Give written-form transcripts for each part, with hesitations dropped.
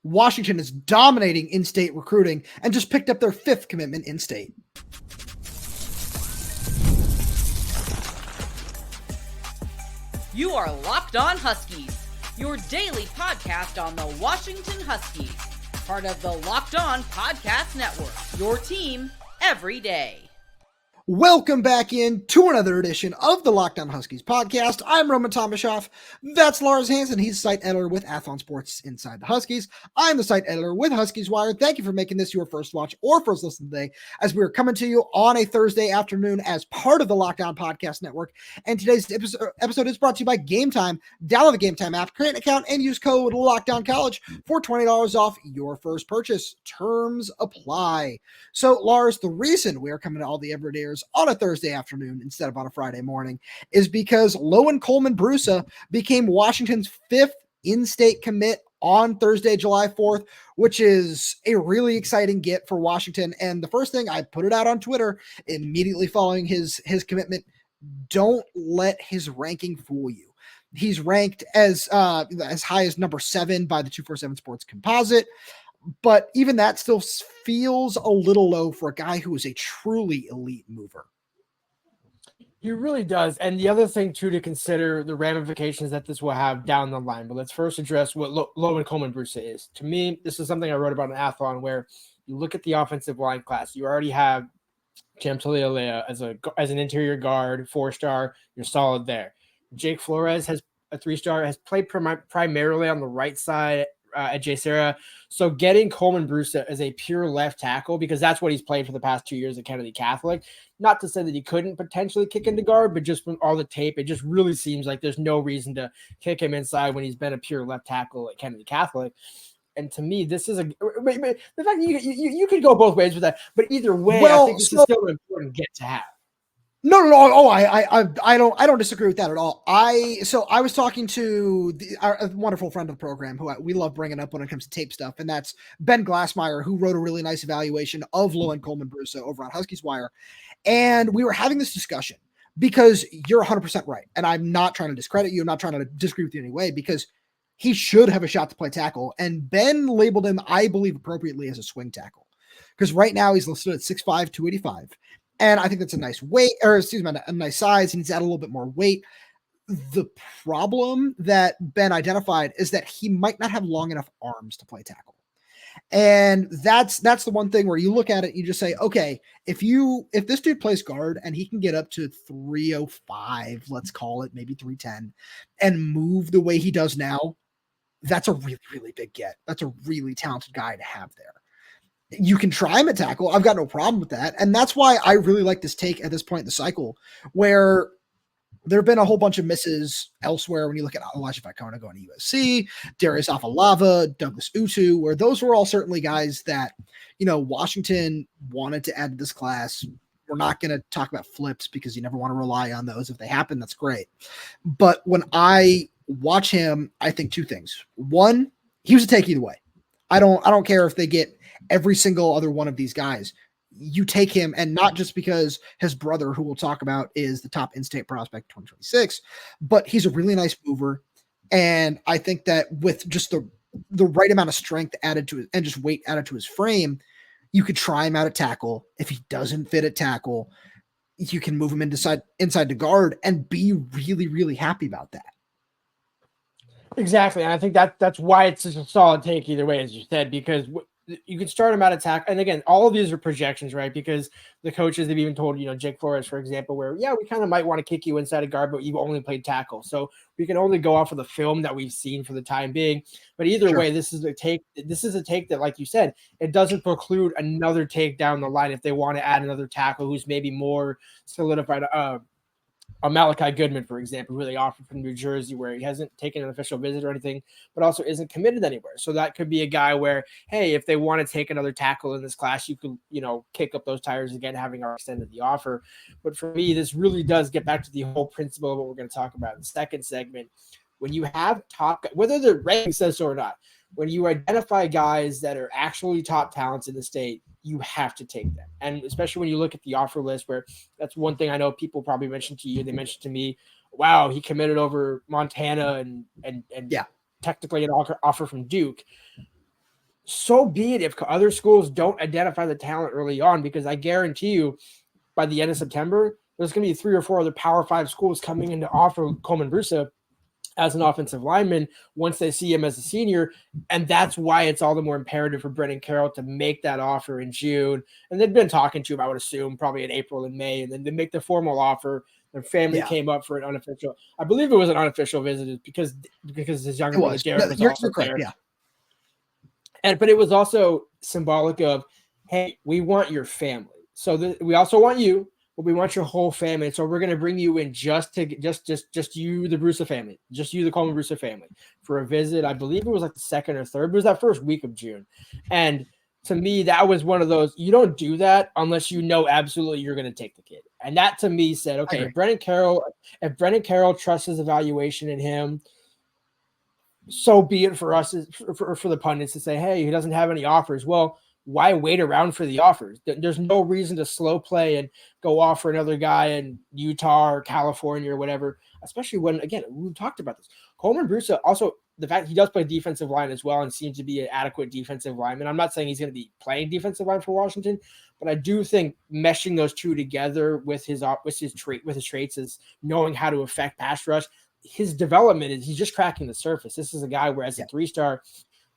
Washington is dominating in-state recruiting and just picked up their 5th commitment in-state. You are Locked On Huskies, your daily podcast on the Washington Huskies, part of the Locked On Podcast Network, your team every day. Welcome back in to another edition of the Locked On Huskies podcast. I'm Roman Tomashoff. That's Lars Hansen. He's site editor with Athlon Sports Inside the Huskies. I'm the site editor with Huskies Wire. Thank you for making this your first watch or first listen today, as we are coming to you on a Thursday afternoon as part of the Locked On Podcast Network. And today's episode is brought to you by Game Time. Download the Game Time app, create an account, and use code LOCKDOWNCollege for $20 off your first purchase. Terms apply. So, Lars, the reason we are coming to all the everydayers on a Thursday afternoon instead of on a Friday morning is because Lowen Colman-Brusa became Washington's 5th in-state commit on Thursday, July 4th, which is a really exciting get for Washington. And the first thing, I put it out on Twitter immediately following his commitment: don't let his ranking fool you. He's ranked as high as number 7 by the 247 Sports Composite. But even that still feels a little low for a guy who is a truly elite mover. He really does. And the other thing, too, to consider the ramifications that this will have down the line. But let's first address what Lowen Colman-Brusa is. To me, this is something I wrote about in Athlon, where you look at the offensive line class. You already have Jam Talialea as an interior guard, 4-star. You're solid there. Jake Flores has a 3-star, has played primarily on the right side at JSerra. So getting Colman-Brusa as a pure left tackle, because that's what he's played for the past 2 years at Kennedy Catholic. Not to say that he couldn't potentially kick into guard, but just from all the tape, it just really seems like there's no reason to kick him inside when he's been a pure left tackle at Kennedy Catholic. And to me, this is the fact that you could go both ways with that, but either way, I think this is still an important get to have. No. Oh, I don't disagree with that at all. I was talking to a wonderful friend of the program who we love bringing up when it comes to tape stuff, and that's Ben Glassmeyer, who wrote a really nice evaluation of Lowen Colman-Brusa over on Huskies Wire. And we were having this discussion because you're 100% right. And I'm not trying to discredit you. I'm not trying to disagree with you in any way, because he should have a shot to play tackle. And Ben labeled him, I believe appropriately, as a swing tackle, because right now he's listed at 6'5", 285. And I think that's a nice weight, or excuse me, a nice size. He needs to add a little bit more weight. The problem that Ben identified is that he might not have long enough arms to play tackle. And that's the one thing where you look at it, you just say, okay, if this dude plays guard and he can get up to 305, let's call it, maybe 310, and move the way he does now, that's a really, really big get. That's a really talented guy to have there. You can try him at tackle. I've got no problem with that. And that's why I really like this take at this point in the cycle, where there have been a whole bunch of misses elsewhere. When you look at Elijah Vicona going to USC, Darius Afalava, Douglas Utu, where those were all certainly guys that, Washington wanted to add to this class. We're not going to talk about flips because you never want to rely on those. If they happen, that's great. But when I watch him, I think two things. One, he was a take either way. I don't care if they get every single other one of these guys. You take him, and not just because his brother, who we'll talk about, is the top in-state prospect 2026, but he's a really nice mover. And I think that with just the right amount of strength added to it and just weight added to his frame, you could try him out at tackle. If he doesn't fit at tackle, you can move him inside the guard and be really, really happy about that. Exactly. And I think that's why it's just a solid take either way, as you said, because you can start him out attack. And again, all of these are projections, right? Because the coaches have even told, Jake Flores, for example, where, we kind of might want to kick you inside a guard, but you've only played tackle. So we can only go off of the film that we've seen for the time being. But either way, this is a take that, like you said, it doesn't preclude another take down the line if they want to add another tackle who's maybe more solidified. Malachi Goodman, for example, who they offered from New Jersey, where he hasn't taken an official visit or anything, but also isn't committed anywhere. So that could be a guy where, hey, if they want to take another tackle in this class, you could, kick up those tires again, having our extended the offer. But for me, this really does get back to the whole principle of what we're going to talk about in the second segment. When you have top, whether the ranking says so or not, when you identify guys that are actually top talents in the state, you have to take them. And especially when you look at the offer list, where that's one thing I know people probably mentioned to you. They mentioned to me, wow, he committed over Montana and technically an offer from Duke. so be it if other schools don't identify the talent early on, because I guarantee you by the end of September, there's going to be 3 or 4 other Power 5 schools coming in to offer Colman-Brusa as an offensive lineman once they see him as a senior. And that's why it's all the more imperative for Brennan Carroll to make that offer in June. And they've been talking to him, I would assume, probably in April and May, and then they make the formal offer. Their family came up for an unofficial, I believe it was an unofficial visit because his younger brother Derek was also there. Yeah. But it was also symbolic of, hey, we want your family. So we also want you, but we want your whole family. So we're going to bring you in just you, the Brusa family, just you, the Colman-Brusa family, for a visit. I believe it was like the 2nd or 3rd. It was that first week of June. And to me, that was one of those, you don't do that unless you know absolutely you're going to take the kid. And that to me said, okay, if Brennan Carroll trusts his evaluation in him, so be it for us, for the pundits to say, hey, he doesn't have any offers. Well, why wait around for the offers? There's no reason to slow play and go offer another guy in Utah or California or whatever, especially when, again, we talked about this. Colman-Brusa, also the fact he does play defensive line as well and seems to be an adequate defensive lineman. I'm not saying he's going to be playing defensive line for Washington, but I do think meshing those two together with his traits is knowing how to affect pass rush. His development is he's just cracking the surface. This is a guy where as a 3-star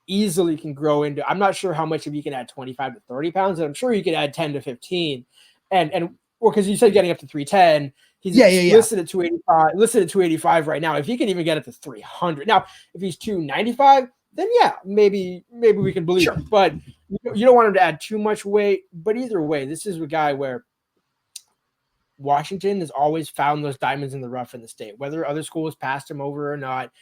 easily can grow into, I'm not sure how much if you can add 25 to 30 pounds, and I'm sure you could add 10 to 15. And well, because you said getting up to 310, he's listed at 285 right now. If he can even get it to 300. Now, if he's 295, then maybe we can believe it. But you don't want him to add too much weight. But either way, this is a guy where Washington has always found those diamonds in the rough in the state, whether other schools passed him over or not.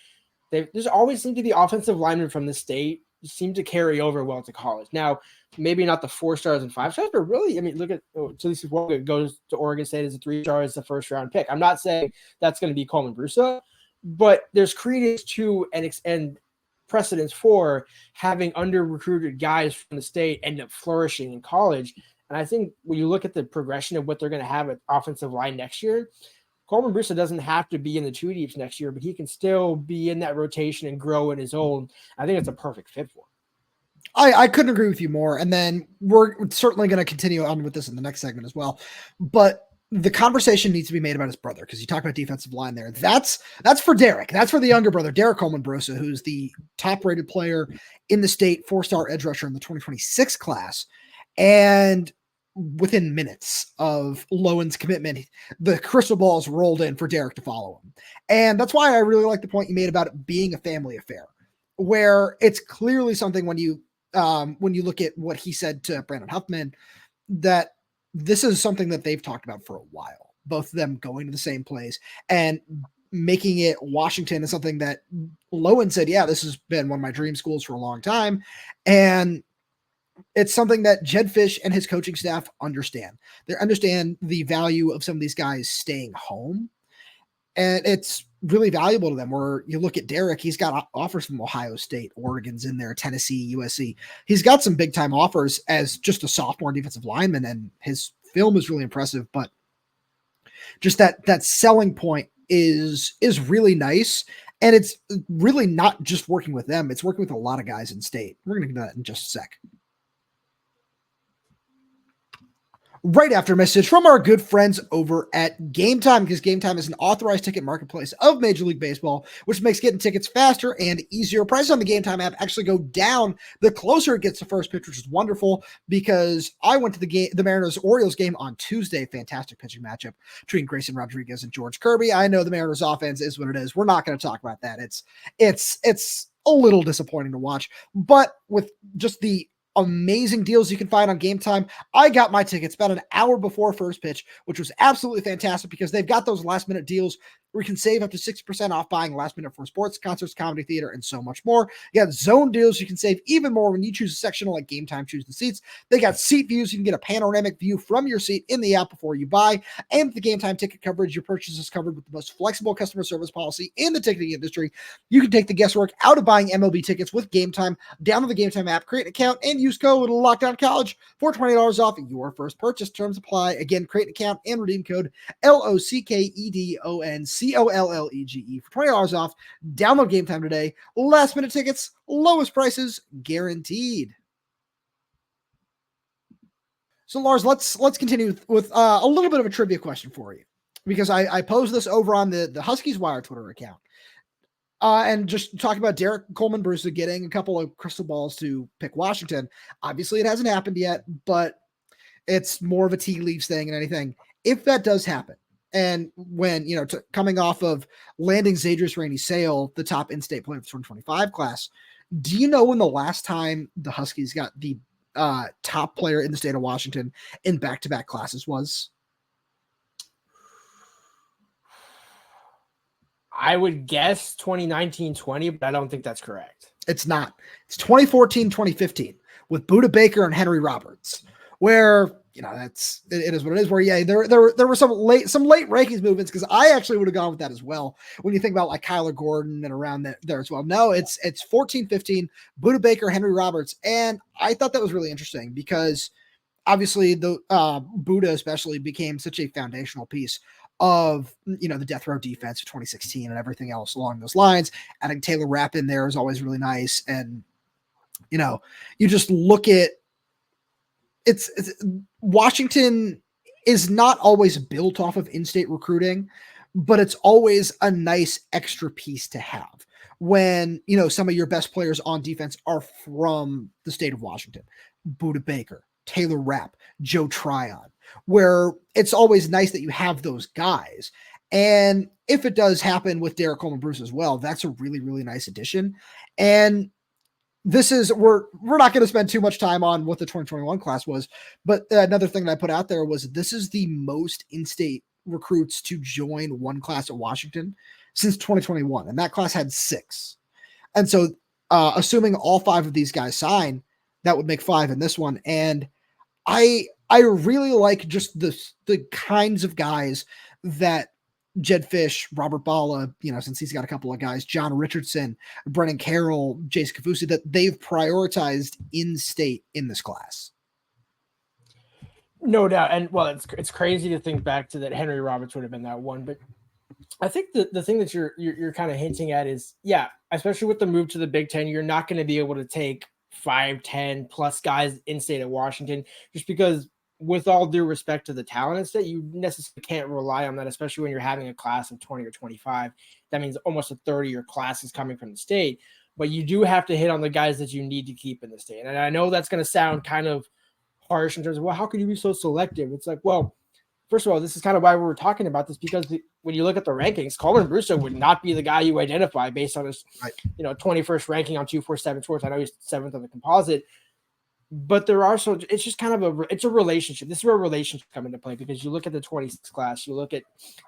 There's always seemed to be offensive linemen from the state seem to carry over well to college. Now, maybe not the 4-stars and 5-stars, but really, I mean, look at Talisa Woga goes to Oregon State as a 3-star as the first-round pick. I'm not saying that's going to be Colman-Brusa, but there's credence to and precedence for having under-recruited guys from the state end up flourishing in college. And I think when you look at the progression of what they're going to have at offensive line next year, Colman-Brusa doesn't have to be in the 2 deeps next year, but he can still be in that rotation and grow in his own. I think it's a perfect fit for him. I couldn't agree with you more. And then we're certainly going to continue on with this in the next segment as well. But the conversation needs to be made about his brother, because you talk about defensive line there. That's for Derek. That's for the younger brother, Derek Colman-Brusa, who's the top-rated player in the state, 4-star edge rusher in the 2026 class. And within minutes of Lowen's commitment, the crystal balls rolled in for Derek to follow him. And that's why I really like the point you made about it being a family affair, where it's clearly something when you look at what he said to Brandon Huffman, that this is something that they've talked about for a while, both of them going to the same place and making it Washington is something that Lowen said, yeah, this has been one of my dream schools for a long time. And it's something that Jedd Fisch and his coaching staff understand. They understand the value of some of these guys staying home. And it's really valuable to them, where you look at Derek, he's got offers from Ohio State, Oregon's in there, Tennessee, USC. He's got some big time offers as just a sophomore defensive lineman, and his film is really impressive, but just that selling point is really nice. And it's really not just working with them. It's working with a lot of guys in state. We're going to get to that in just a sec. Right after a message from our good friends over at Game Time, because Game Time is an authorized ticket marketplace of Major League Baseball, which makes getting tickets faster and easier. Prices on the Game Time app actually go down the closer it gets to first pitch, which is wonderful, because I went to the Mariners-Orioles game on Tuesday. Fantastic pitching matchup between Grayson Rodriguez and George Kirby. I know the Mariners offense is what it is. We're not going to talk about that. It's a little disappointing to watch, but with just the amazing deals you can find on Game Time, I got my tickets about an hour before first pitch, which was absolutely fantastic, because they've got those last minute deals where you can save up to 60% off buying last minute for sports, concerts, comedy, theater, and so much more. You got zone deals. You can save even more when you choose a sectional like Game Time Choose the Seats. They got seat views. You can get a panoramic view from your seat in the app before you buy. And with the Game Time ticket coverage, your purchase is covered with the most flexible customer service policy in the ticketing industry. You can take the guesswork out of buying MLB tickets with Game Time. Download the Game Time app, create an account, and use code LOCKDOWNCollege for $20 off your first purchase. Terms apply. Again, create an account and redeem code LOCKEDONCOLLEGE for $20 off. Download Game Time today. Last minute tickets, lowest prices guaranteed. So Lars, let's continue with a little bit of a trivia question for you, because I posed this over on the Huskies Wire Twitter account. And just talking about D'Aryhian Clemons getting a couple of crystal balls to pick Washington. Obviously, it hasn't happened yet, but it's more of a tea leaves thing than anything. If that does happen, and when, coming off of landing Zaydrius Rainey-Sale, the top in-state player of the 2025 class, do you know when the last time the Huskies got the top player in the state of Washington in back-to-back classes was? I would guess 2019-20, but I don't think that's correct. It's not. It's 2014-2015 with Budda Baker and Henry Roberts, where, it is what it is, where, there were some late rankings movements, because I actually would have gone with that as well. When you think about like Kyler Gordon and around there as well. No, it's 14-15, Budda Baker, Henry Roberts. And I thought that was really interesting, because obviously the Budda especially became such a foundational piece of, the death row defense of 2016 and everything else along those lines. Adding Taylor Rapp in there is always really nice. And, you just look at it's Washington is not always built off of in-state recruiting, but it's always a nice extra piece to have when, some of your best players on defense are from the state of Washington. Budda Baker, Taylor Rapp, Joe Tryon, where it's always nice that you have those guys. And if it does happen with D'Aryhian Clemons as well, that's a really, really nice addition. And this is, we're not going to spend too much time on what the 2021 class was, but another thing that I put out there was this is the most in-state recruits to join one class at Washington since 2021. And that class had 6. And so assuming all 5 of these guys sign, that would make 5 in this one. And I really like just the kinds of guys that Jedd Fisch, Robert Balla, since he's got a couple of guys, John Richardson, Brennan Carroll, Jason Kafusi, that they've prioritized in-state in this class. No doubt. And well, it's crazy to think back to that Henry Roberts would have been that one. But I think the thing that you're kind of hinting at is, especially with the move to the Big Ten, you're not going to be able to take 5, 10 plus guys in state at Washington, just because, with all due respect to the talent in state, you necessarily can't rely on that, especially when you're having a class of 20 or 25. That means almost a third of your class is coming from the state, but you do have to hit on the guys that you need to keep in the state. And I know that's going to sound kind of harsh in terms of, well, how can you be so selective? It's like, well, first of all, this is kind of why we were talking about this, because when you look at the rankings, Colman-Brusa would not be the guy you identify based on his, 21st ranking on 247 Sports. I know he's 7th on the composite, but there are it's just kind of it's a relationship. This is where relationships come into play, because you look at the 26 class, you look at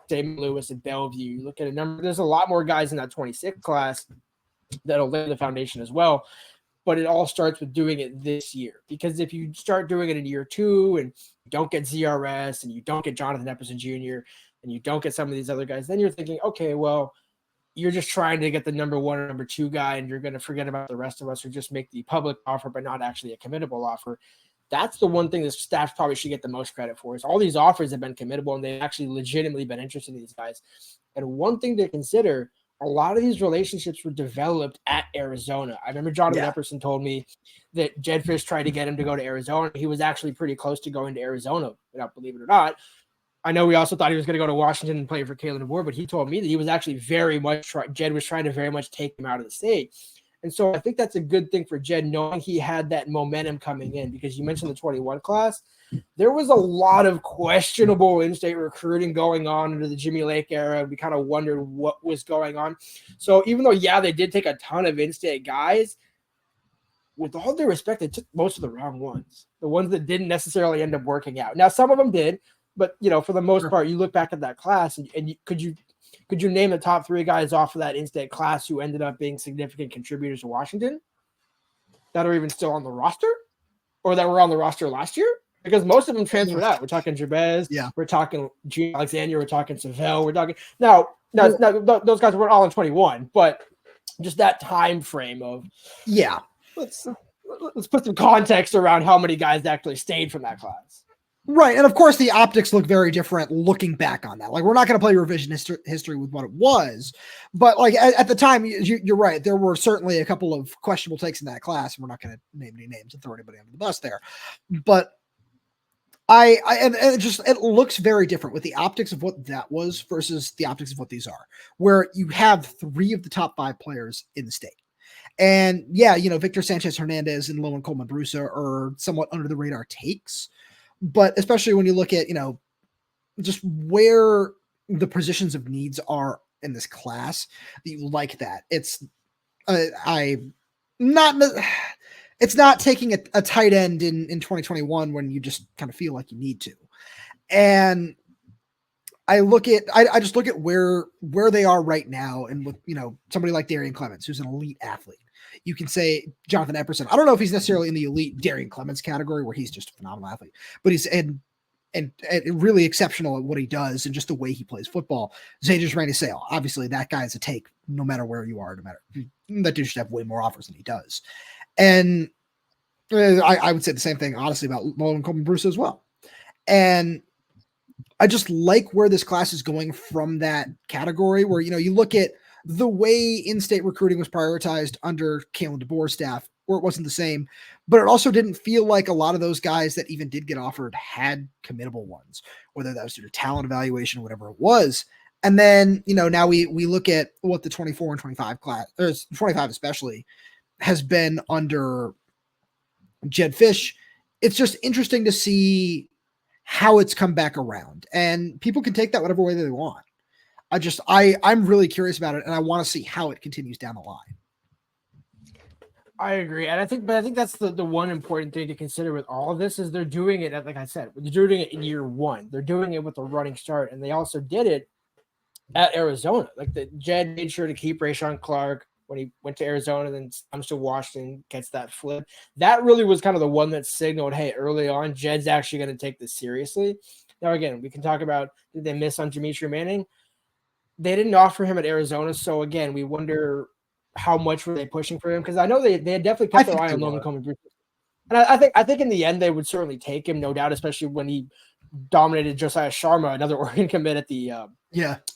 Damon Lewis and Bellevue, you look at a number. There's a lot more guys in that 26 class that'll lay the foundation as well. But it all starts with doing it this year, because if you start doing it in year 2 and you don't get ZRS and you don't get Jonathan Epperson Jr. and you don't get some of these other guys, then you're thinking, okay, well, you're just trying to get the number 1 or number 2 guy, and you're going to forget about the rest of us, or just make the public offer, but not actually a committable offer. That's the one thing the staff probably should get the most credit for, is all these offers have been committable and they've actually legitimately been interested in these guys. And one thing to consider, a lot of these relationships were developed at Arizona. I remember Jonathan Epperson told me that Jedd Fisch tried to get him to go to Arizona. He was actually pretty close to going to Arizona, believe it or not. I know we also thought he was going to go to Washington and play for Kalen DeBoer, but he told me that he was actually very much Jedd was trying to very much take him out of the state. And so I think that's a good thing for Jedd, knowing he had that momentum coming in, because you mentioned the 21 class. There was a lot of questionable in-state recruiting going on under the Jimmy Lake era. We kind of wondered what was going on. So even though, they did take a ton of in-state guys, with all due respect, they took most of the wrong ones, the ones that didn't necessarily end up working out. Now, some of them did, but, for the most part, you look back at that class and could you name the top 3 guys off of that in-state class who ended up being significant contributors to Washington that are even still on the roster, or that were on the roster last year? Because most of them transferred out. We're talking Jabez. We're talking Gene Alexander. We're talking Savell. We're talking now those guys weren't all in 21, but just that time frame of let's put some context around how many guys actually stayed from that class. Right. And of course, the optics look very different looking back on that. Like, we're not going to play revision history with what it was, but like at the time, you're right. There were certainly a couple of questionable takes in that class, and we're not going to name any names and throw anybody under the bus there. But And it looks very different with the optics of what that was versus the optics of what these are, where you have 3 of the top 5 players in the state. And yeah, Victor Sanchez Hernandez and Lowen Colman-Brusa are somewhat under the radar takes, but especially when you look at, just where the positions of needs are in this class, you like that. It's it's not taking a tight end in 2021 when you just kind of feel like you need to. And I just look at where they are right now, and with somebody like D'Aryhian Clemons, who's an elite athlete. You can say Jonathan Epperson. I don't know if he's necessarily in the elite D'Aryhian Clemons category where he's just a phenomenal athlete, but he's and really exceptional at what he does and just the way he plays football. Zaydrius Rainey-Sale, obviously that guy's a take no matter where you are, no matter that dude should have way more offers than he does. And I would say the same thing, honestly, about Lowen Colman-Brusa as well. And I just like where this class is going from that category where, you look at the way in-state recruiting was prioritized under Kalen DeBoer's staff, where it wasn't the same, but it also didn't feel like a lot of those guys that even did get offered had committable ones, whether that was due to talent evaluation, whatever it was. And then, now we look at what the 24 and 25 class, or 25 especially, has been under Jedd Fisch. It's just interesting to see how it's come back around, and people can take that whatever way they want. I'm really curious about it, and I want to see how it continues down the line. I agree. And I think that's the one important thing to consider with all of this is they're doing it, like I said, they're doing it in year 1. They're doing it with a running start, and they also did it at Arizona. Like Jedd made sure to keep Rashawn Clark when he went to Arizona, then comes to Washington, gets that flip. That really was kind of the one that signaled, hey, early on, Jedd's actually going to take this seriously. Now, again, we can talk about, did they miss on Demetri Manning? They didn't offer him at Arizona. So, again, we wonder how much were they pushing for him? Because I know they had definitely kept their eye on Lowen Colman-Brusa. And I think in the end, they would certainly take him, no doubt, especially when he dominated Josiah Sharma, another Oregon commit at the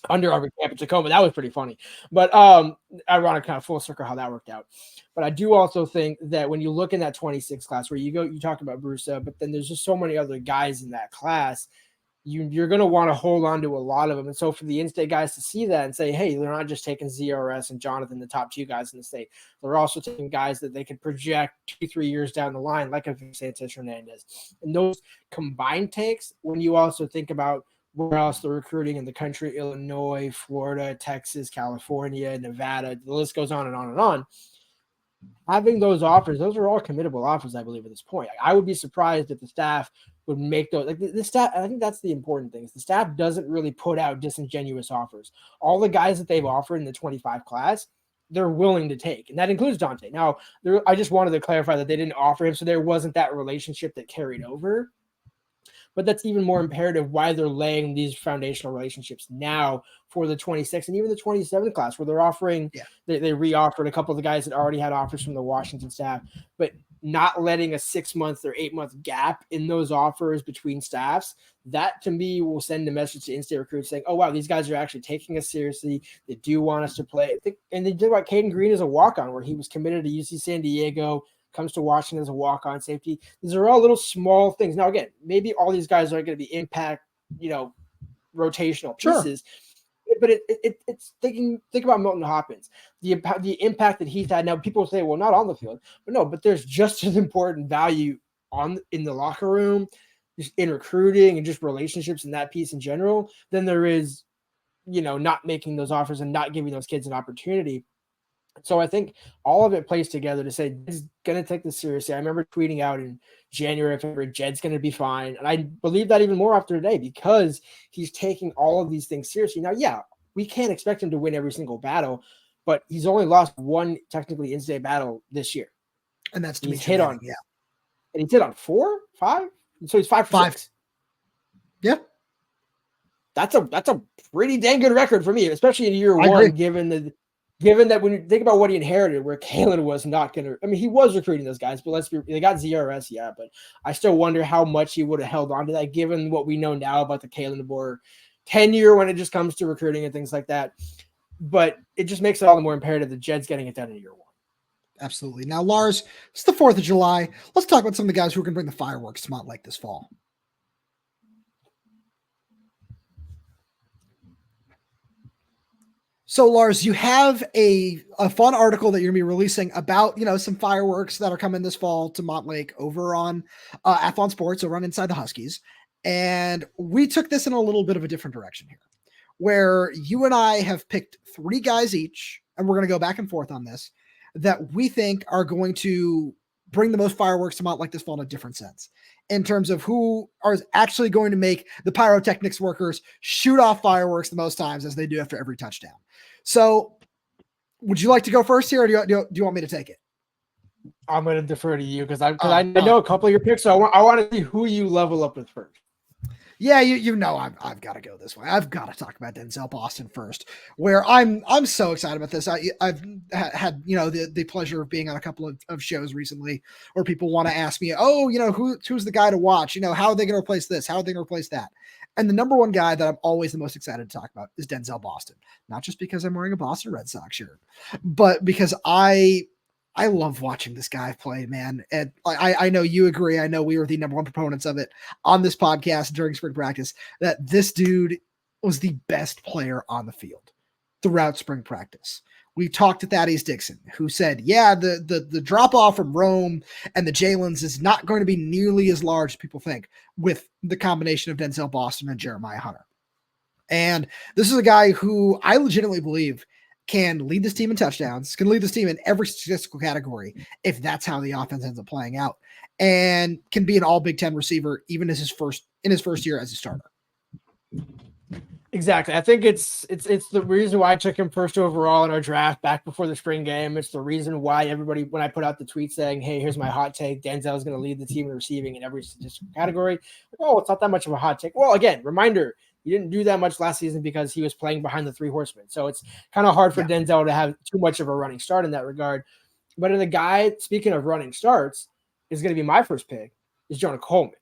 Under Armour camp in Tacoma. That was pretty funny. But ironic, kind of full circle how that worked out. But I do also think that when you look in that 26 class where you talk about Brusa, but then there's just so many other guys in that class, you're going to want to hold on to a lot of them. And so for the in-state guys to see that and say, hey, they're not just taking ZRS and Jonathan, the top 2 guys in the state. They're also taking guys that they can project 2-3 years down the line, like a Victor Sanchez Hernandez. And those combined takes, when you also think about where else they're recruiting in the country, Illinois, Florida, Texas, California, Nevada, the list goes on and on and on. Having those offers, those are all committable offers, I believe, at this point. I would be surprised if the staff would make those. Like the staff, I think that's the important thing. Is the staff doesn't really put out disingenuous offers. All the guys that they've offered in the 25 class, they're willing to take, and that includes Dante. Now, I just wanted to clarify that they didn't offer him, so there wasn't that relationship that carried over. But that's even more imperative why they're laying these foundational relationships now for the 26 and even the 27 class, where they're offering, they re-offered a couple of the guys that already had offers from the Washington staff, but not letting a 6-month or 8-month gap in those offers between staffs. That to me will send a message to in-state recruits saying, oh, wow, these guys are actually taking us seriously. They do want us to play. And they did what Caden Green as a walk-on, where he was committed to UC San Diego, comes to Washington as a walk-on safety. These are all little small things. Now, again, maybe all these guys aren't going to be impact, rotational pieces. Sure. But it's think about Milton Hopkins, the impact that he's had. Now, people say, well, not on the field, but there's just as important value in the locker room, just in recruiting and just relationships and that piece in general than there is, not making those offers and not giving those kids an opportunity. So I think all of it plays together to say Jedd's going to take this seriously. I remember tweeting out in January, February, Jedd's going to be fine. And I believe that even more after today because he's taking all of these things seriously. Now, yeah, we can't expect him to win every single battle, but he's only lost one technically in-state battle this year. And that's he's hit on, and he's hit on 4, 5. So he's 5 for 6. Yeah. That's a pretty dang good record for me, especially in year 1, given that when you think about what he inherited, where Kalen was not going to, I mean, he was recruiting those guys, but they got ZRS, but I still wonder how much he would have held on to that, given what we know now about the Kalen DeBoer tenure when it just comes to recruiting and things like that. But it just makes it all the more imperative that Jedd's getting it done in year 1. Absolutely. Now, Lars, it's the 4th of July. Let's talk about some of the guys who are going to bring the fireworks to Montlake this fall. So Lars, you have a fun article that you're gonna be releasing about, some fireworks that are coming this fall to Montlake over on Athlon Sports over on Inside the Huskies. And we took this in a little bit of a different direction here, where you and I have picked 3 guys each, and we're gonna go back and forth on this, that we think are going to bring the most fireworks to Montlake this fall in a different sense, in terms of who are actually going to make the pyrotechnics workers shoot off fireworks the most times as they do after every touchdown. So would you like to go first here, or do you want me to take it? I'm going to defer to you because I know a couple of your picks, so I want to see who you level up with first. Yeah, I've got to go this way. I've got to talk about Denzel Boston first, where I'm so excited about this. I've had the pleasure of being on a couple of shows recently where people want to ask me, who's the guy to watch? How are they going to replace this? How are they going to replace that? And the number one guy that I'm always the most excited to talk about is Denzel Boston, not just because I'm wearing a Boston Red Sox shirt, but because I love watching this guy play, man. And I know you agree. I know we were the number one proponents of it on this podcast during spring practice, that this dude was the best player on the field throughout spring practice. We talked to Thaddeus Dixon, who said, the drop off from Rome and the Jalen's is not going to be nearly as large as people think with the combination of Denzel Boston and Jeremiah Hunter. And this is a guy who I legitimately believe can lead this team in touchdowns, can lead this team in every statistical category if that's how the offense ends up playing out, and can be an all Big Ten receiver even as his first year as a starter. Exactly. I think it's the reason why I took him first overall in our draft back before the spring game. It's the reason why everybody, when I put out the tweet saying, hey, here's my hot take, Denzel is going to lead the team in receiving in every statistical category. It's not that much of a hot take. Well, again, reminder, he didn't do that much last season because he was playing behind the 3 horsemen. So it's kind of hard for Denzel to have too much of a running start in that regard. But in the guy, speaking of running starts, is going to be my first pick, is Jonah Coleman.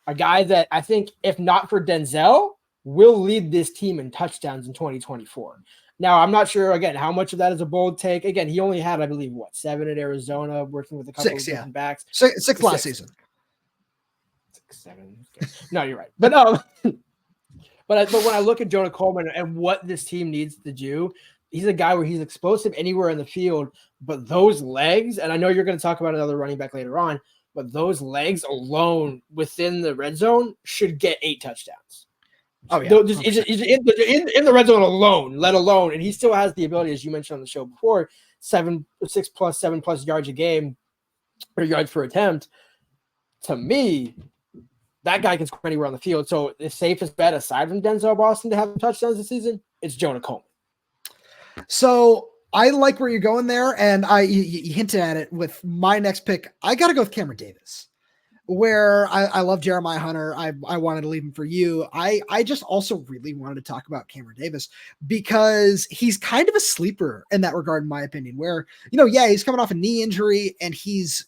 A guy that I think, if not for Denzel, will lead this team in touchdowns in 2024. Now, I'm not sure, again, how much of that is a bold take. Again, he only had, I believe, 7 at Arizona, working with a couple of different backs. Six last season. 6, 7. No, you're right. But But when I look at Jonah Coleman and what this team needs to do, he's a guy where he's explosive anywhere in the field, but those legs, and I know you're going to talk about another running back later on, but those legs alone within the red zone should get 8 touchdowns. Oh, yeah. Just in the red zone alone, let alone, and he still has the ability, as you mentioned on the show before, 7+ yards a game or yards per attempt. To me, that guy can score anywhere on the field. So the safest bet, aside from Denzel Boston to have touchdowns this season, it's Jonah Coleman. So I like where you're going there, and you hinted at it with my next pick. I got to go with Cameron Davis, where I love Jeremiah Hunter. I wanted to leave him for you. I just also really wanted to talk about Cameron Davis because he's kind of a sleeper in that regard, in my opinion, where, he's coming off a knee injury and he's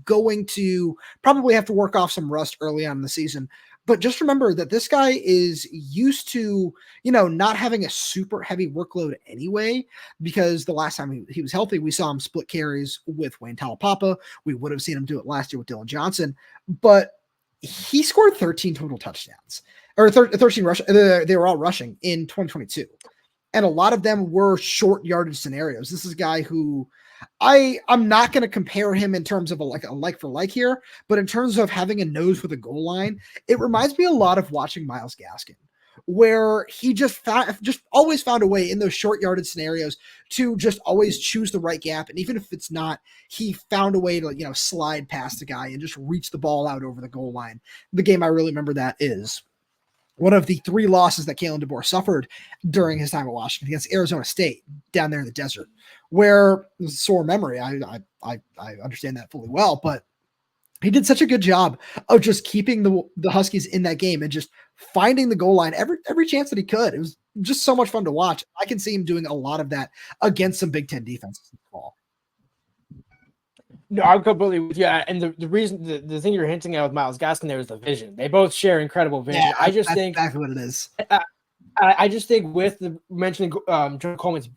going to probably have to work off some rust early on in the season. But just remember that this guy is used to, not having a super heavy workload anyway, because the last time he was healthy, we saw him split carries with Wayne Talapapa. We would have seen him do it last year with Dylan Johnson, but he scored 13 total touchdowns, or 13 rush. They were all rushing in 2022. And a lot of them were short yardage scenarios. This is a guy who I'm not going to compare him in terms of a like for like here, but in terms of having a nose for the goal line, it reminds me a lot of watching Myles Gaskin, where he just always found a way in those short yardage scenarios to just always choose the right gap. And even if it's not, he found a way to, slide past the guy and just reach the ball out over the goal line. The game I really remember that is one of the 3 losses that Kalen DeBoer suffered during his time at Washington against Arizona State down there in the desert, where it was a sore memory. I understand that fully well, but he did such a good job of just keeping the Huskies in that game and just finding the goal line every chance that he could. It was just so much fun to watch. I can see him doing a lot of that against some Big Ten defenses in the fall. No, I'm completely with you. And the reason, the thing you're hinting at with Myles Gaskin there is the vision. They both share incredible vision. Yeah, I just think exactly what it is. I just think with the mentioning Jonah Coleman's,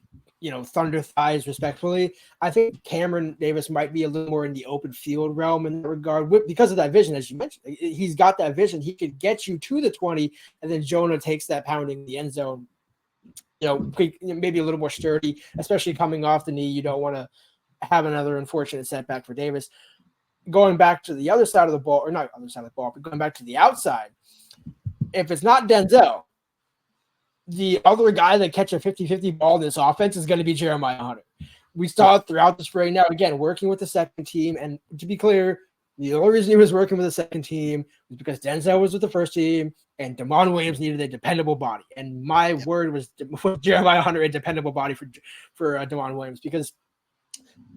thunder thighs respectfully, I think Cameron Davis might be a little more in the open field realm in that regard because of that vision, as you mentioned. He's got that vision. He could get you to the 20, and then Jonah takes that pounding in the end zone maybe a little more sturdy, especially coming off the knee. You don't want to have another unfortunate setback for Davis. Going back to the other side of the ball, or not other side of the ball, but going back to the outside, if it's not Denzel, the other guy that catch a 50-50 ball in this offense is going to be Jeremiah Hunter. We saw it throughout the spring. Now, again, working with the second team, and to be clear, the only reason he was working with the second team was because Denzel was with the first team, and Damon Williams needed a dependable body. And my word was Jeremiah Hunter, a dependable body for Damon Williams, because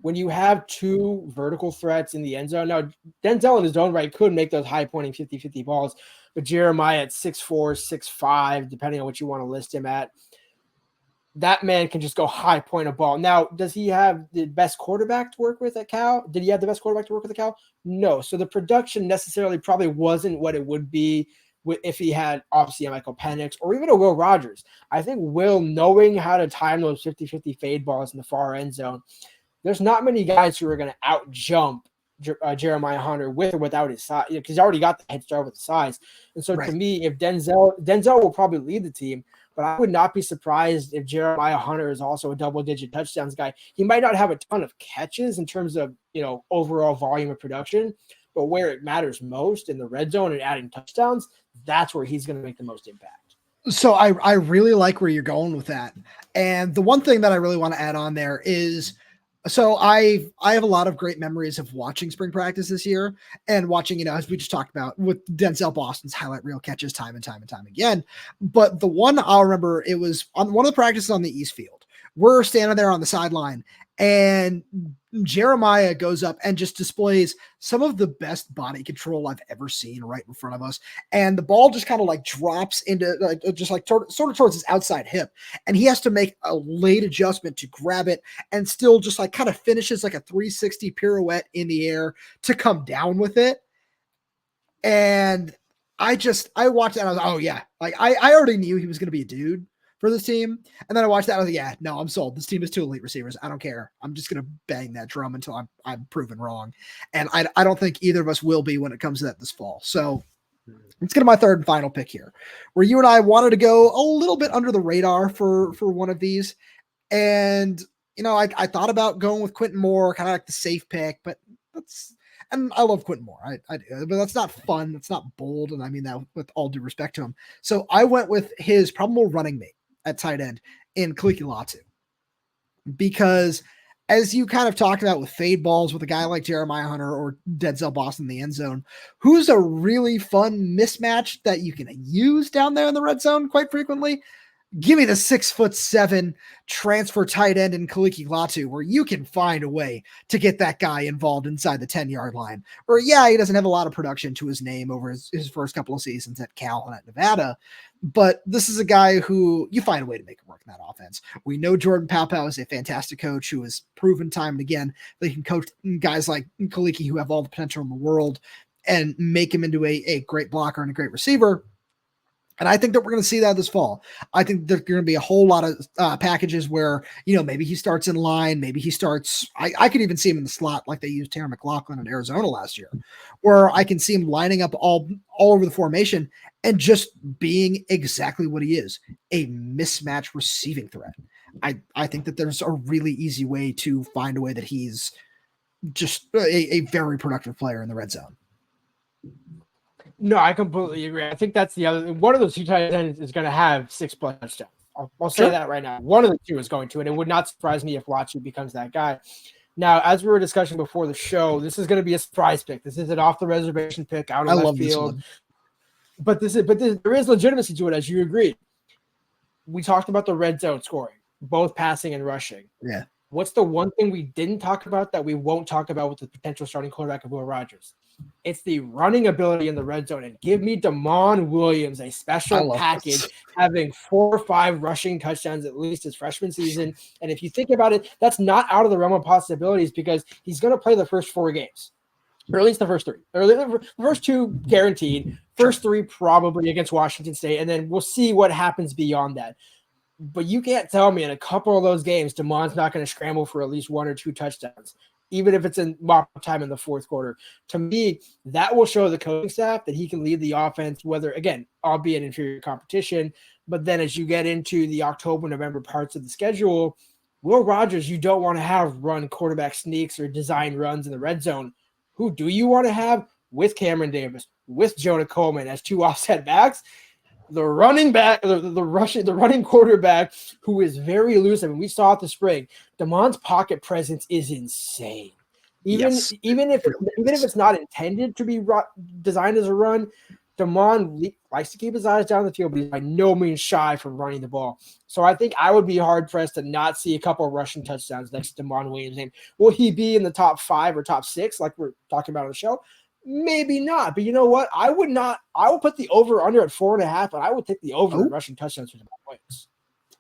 when you have two vertical threats in the end zone, now Denzel in his own right could make those high-pointing 50-50 balls, but Jeremiah at 6'4", 6'5", depending on what you want to list him at, that man can just go high point a ball. Now, does he have the best quarterback to work with at Cal? Did he have the best quarterback to work with at Cal? No. So the production necessarily probably wasn't what it would be if he had obviously a Michael Penix or even a Will Rogers. I think Will, knowing how to time those 50-50 fade balls in the far end zone, there's not many guys who are going to out jump Jeremiah Hunter with or without his size, because he's already got the head start with the size. And so to me, if Denzel will probably lead the team, but I would not be surprised if Jeremiah Hunter is also a double-digit touchdowns guy. He might not have a ton of catches in terms of overall volume of production, but where it matters most in the red zone and adding touchdowns, that's where he's going to make the most impact. So I really like where you're going with that. And the one thing that I really want to add on there is, so I have a lot of great memories of watching spring practice this year and watching, as we just talked about with Denzel Boston's highlight reel catches time and time and time again. But the one I'll remember, it was on one of the practices on the East Field. We're standing there on the sideline and Jeremiah goes up and just displays some of the best body control I've ever seen right in front of us. And the ball just kind of like drops into sort of towards his outside hip. And he has to make a late adjustment to grab it and still just like kind of finishes like a 360 pirouette in the air to come down with it. And I watched that and I was like, oh yeah, like I already knew he was going to be a dude for this team. And then I watched that. I was like, yeah, no, I'm sold. This team is two elite receivers. I don't care. I'm just going to bang that drum until I'm proven wrong. And I don't think either of us will be when it comes to that this fall. So let's get to my third and final pick here, where you and I wanted to go a little bit under the radar for one of these. And, I thought about going with Quentin Moore, kind of like the safe pick, but and I love Quentin Moore. I do, but that's not fun. That's not bold. And I mean that with all due respect to him. So I went with his probable running mate at tight end in Kaliki Latu, because as you kind of talked about with fade balls with a guy like Jeremiah Hunter or Denzel Boston in the end zone, who's a really fun mismatch that you can use down there in the red zone quite frequently? Give me the 6'7" transfer tight end in Kaliki Latu, where you can find a way to get that guy involved inside the 10-yard line. Or yeah, he doesn't have a lot of production to his name over his first couple of seasons at Cal and at Nevada, but this is a guy who you find a way to make it work in that offense. We know Jordan Paopao is a fantastic coach who has proven time and again that he can coach guys like Kaliki who have all the potential in the world and make him into a great blocker and a great receiver. And I think that we're going to see that this fall. I think there's going to be a whole lot of packages where, maybe he starts in line. Maybe he starts, I could even see him in the slot like they used Terry McLaughlin in Arizona last year, where I can see him lining up all over the formation and just being exactly what he is, a mismatch receiving threat. I think that there's a really easy way to find a way that he's just a very productive player in the red zone. No, I completely agree. I think that's the other one of those two tight ends is going to have 6+ touchdowns. I'll say that right now. One of the two is going to, and it would not surprise me if Latu becomes that guy. Now, as we were discussing before the show, this is going to be a surprise pick. This is an off the reservation pick out of left field. But there is legitimacy to it, as you agreed. We talked about the red zone scoring, both passing and rushing. Yeah. What's the one thing we didn't talk about that we won't talk about with the potential starting quarterback of Will Rogers? It's the running ability in the red zone. And give me Damon Williams, a special package, having 4 or 5 rushing touchdowns at least his freshman season. And if you think about it, that's not out of the realm of possibilities because he's going to play the first 4 games, or at least the first 3. Or the first 2 guaranteed, first 3 probably against Washington State, and then we'll see what happens beyond that. But you can't tell me in a couple of those games, Damon's not going to scramble for at least 1 or 2 touchdowns, even if it's in mop time in the fourth quarter. To me, that will show the coaching staff that he can lead the offense, whether, again, albeit inferior competition, But then as you get into the October, November parts of the schedule, Will Rogers, you don't want to have run quarterback sneaks or design runs in the red zone. Who do you want to have with Cameron Davis, with Jonah Coleman as two offset backs? The running back, the running quarterback who is very elusive. And we saw it this spring. DeMond's pocket presence is insane. Even if it's not intended to be designed as a run, DeMond likes to keep his eyes down the field, but he's by no means shy from running the ball. So I think I would be hard pressed to not see a couple of rushing touchdowns next to DeMond Williams' name. Will he be in the top 5 or top 6 like we're talking about on the show? Maybe not, but you know what? I will put the over under at 4.5, but I would take the over in rushing touchdowns for DeMond Williams.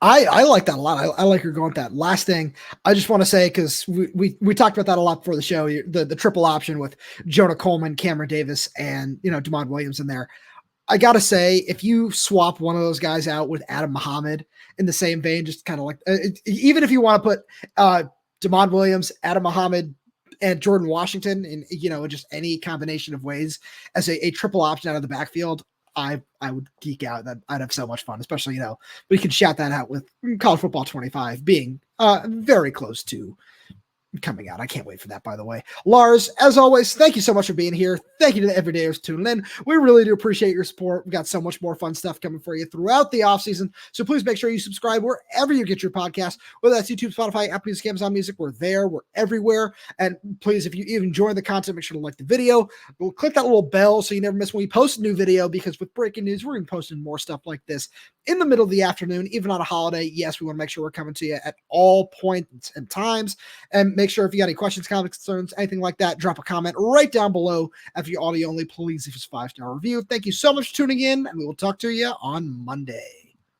I like that a lot. I like your going with that. Last thing, I just want to say, because we talked about that a lot before the show, the triple option with Jonah Coleman, Cameron Davis, and DeMond Williams in there. I got to say, if you swap one of those guys out with Adam Muhammad in the same vein, just kind of like, even if you want to put DeMond Williams, Adam Muhammad, and Jordan Washington in, just any combination of ways as a triple option out of the backfield, I would geek out. That I'd have so much fun, especially, we could shout that out with College Football 25 being very close to coming out. I can't wait for that, by the way. Lars, as always, thank you so much for being here. Thank you to the everydayers tuning in. We really do appreciate your support. We've got so much more fun stuff coming for you throughout the offseason. So please make sure you subscribe wherever you get your podcast, whether that's YouTube, Spotify, Apple Music, Amazon Music. We're there. We're everywhere. And please, if you enjoy the content, make sure to like the video. We'll click that little bell so you never miss when we post a new video, because with breaking news, we're going to be posting more stuff like this in the middle of the afternoon, even on a holiday. Yes, we want to make sure we're coming to you at all points and times. And make sure if you got any questions, comments, concerns, anything like that, drop a comment right down below. If you're audio only, please leave us a 5-star review. Thank you so much for tuning in, and we will talk to you on Monday.